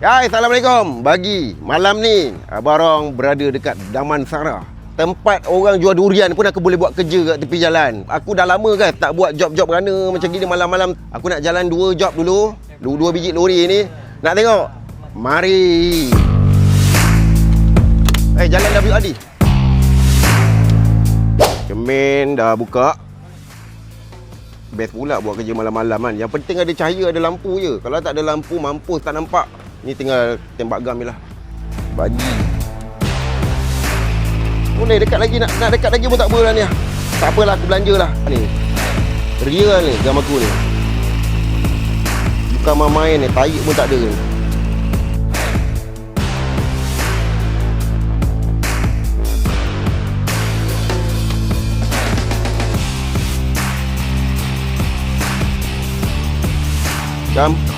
Ya, Assalamualaikum. Bagi malam ni abang berada dekat Damansara. Tempat orang jual durian pun aku boleh buat kerja kat tepi jalan. Aku dah lama kan tak buat job-job kerana macam gini malam-malam. Aku nak jalan 2 job dulu. 2 biji lori ni. Nak tengok? Mari. Jalan WRD. Cermin dah buka. Best pula buat kerja malam-malam kan. Yang penting ada cahaya, ada lampu je. Kalau tak ada lampu, mampus tak nampak. Ni tinggal tembak gam je lah. Bagi. Boleh dekat lagi, nak dekat lagi pun tak apa lah ni. Tak apalah, aku belanja lah. Ni. Real ni gam aku ni. Bukan main ni, tarik pun tak ada ni. Jam.